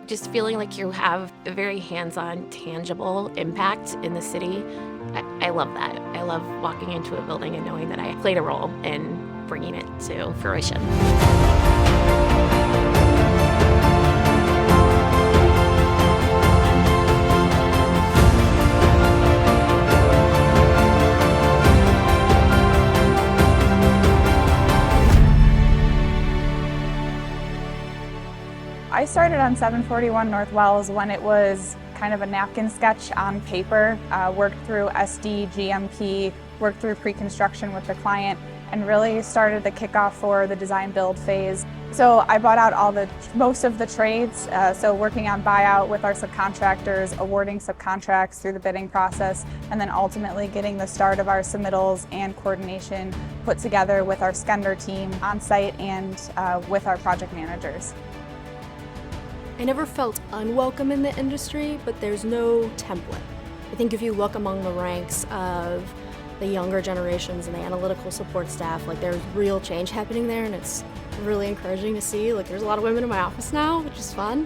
Just feeling like you have a very hands-on, tangible impact in the city. I love that. I love walking into a building and knowing that I played a role in bringing it to fruition. I started on 741 North Wells when it was kind of a napkin sketch on paper, worked through SD, GMP, worked through pre-construction with the client, and really started the kickoff for the design build phase. So I bought out most of the trades, so working on buyout with our subcontractors, awarding subcontracts through the bidding process, and then ultimately getting the start of our submittals and coordination put together with our Skender team on site and with our project managers. I never felt unwelcome in the industry, but there's no template. I think if you look among the ranks of the younger generations and the analytical support staff, like there's real change happening there, and it's really encouraging to see. Like there's a lot of women in my office now, which is fun,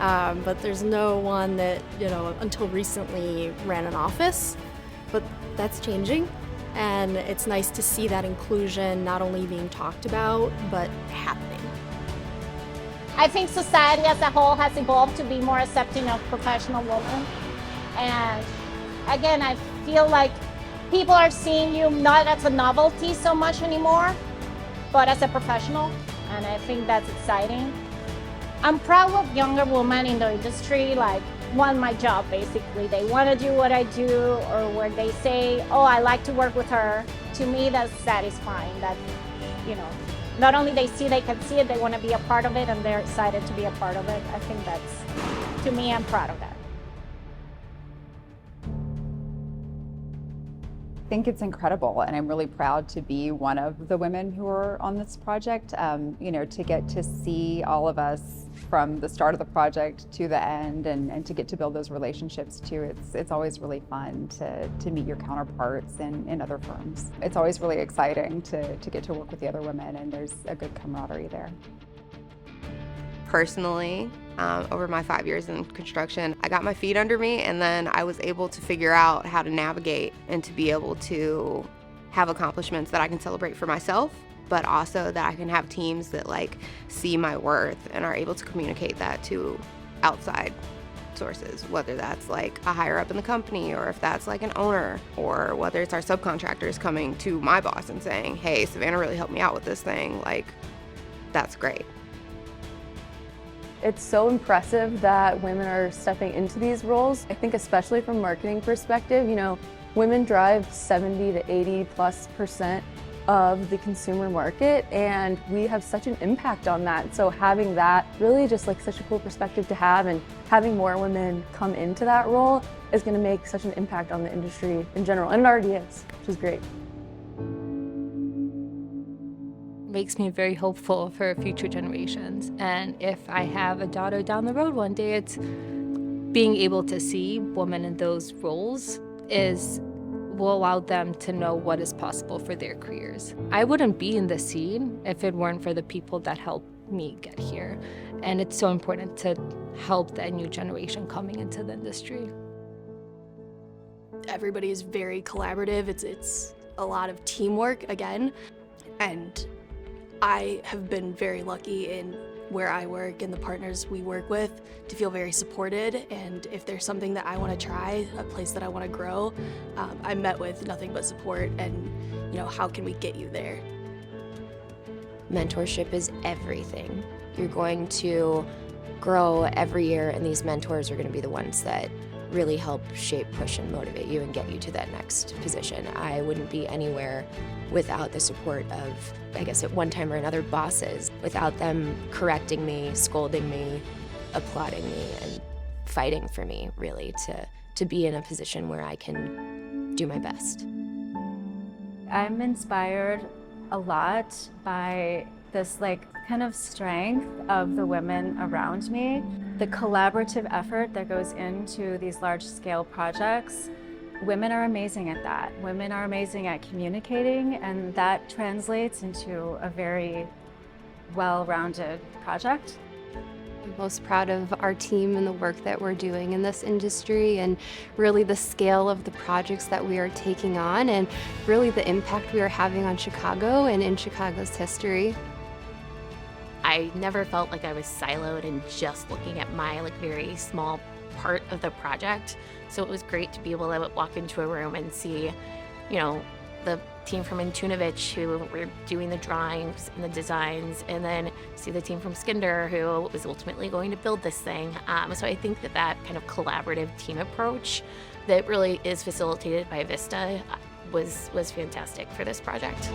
but there's no one that, until recently ran an office, but that's changing. And it's nice to see that inclusion not only being talked about, but happening. I think society as a whole has evolved to be more accepting of professional women. And again, I feel like people are seeing you not as a novelty so much anymore, but as a professional. And I think that's exciting. I'm proud of younger women in the industry, like want my job basically. They want to do what I do, or where they say, oh, I like to work with her. To me, that's satisfying. That, not only they can see it, they want to be a part of it, and they're excited to be a part of it. I think that's, to me, I'm proud of that. I think it's incredible, and I'm really proud to be one of the women who are on this project. To get to see all of us from the start of the project to the end, and to get to build those relationships too. It's always really fun to meet your counterparts in other firms. It's always really exciting to get to work with the other women, and there's a good camaraderie there. Personally, over my 5 years in construction, I got my feet under me, and then I was able to figure out how to navigate and to be able to have accomplishments that I can celebrate for myself, but also that I can have teams that see my worth and are able to communicate that to outside sources, whether that's a higher up in the company, or if that's an owner, or whether it's our subcontractors coming to my boss and saying, hey, Savannah really helped me out with this thing. That's great. It's so impressive that women are stepping into these roles. I think especially from a marketing perspective, women drive 70 to 80+% of the consumer market, and we have such an impact on that. So having that really just such a cool perspective to have, and having more women come into that role is going to make such an impact on the industry in general, and it already is, which is great. Makes me very hopeful for future generations. And if I have a daughter down the road one day, it's being able to see women in those roles will allow them to know what is possible for their careers. I wouldn't be in the scene if it weren't for the people that helped me get here. And it's so important to help that new generation coming into the industry. Everybody is very collaborative. It's a lot of teamwork again. And I have been very lucky in where I work and the partners we work with to feel very supported. And if there's something that I want to try, a place that I want to grow, I'm met with nothing but support and, how can we get you there? Mentorship is everything. You're going to grow every year, and these mentors are going to be the ones that really help shape, push, and motivate you and get you to that next position. I wouldn't be anywhere without the support of, I guess at one time or another, bosses, without them correcting me, scolding me, applauding me, and fighting for me, really, to be in a position where I can do my best. I'm inspired a lot by this kind of strength of the women around me. The collaborative effort that goes into these large-scale projects, women are amazing at that. Women are amazing at communicating, and that translates into a very well-rounded project. I'm most proud of our team and the work that we're doing in this industry, and really the scale of the projects that we are taking on, and really the impact we are having on Chicago and in Chicago's history. I never felt like I was siloed and just looking at my very small part of the project. So it was great to be able to walk into a room and see, the team from Antunovich who were doing the drawings and the designs, and then see the team from Skender who was ultimately going to build this thing. So I think that kind of collaborative team approach that really is facilitated by Vista was fantastic for this project.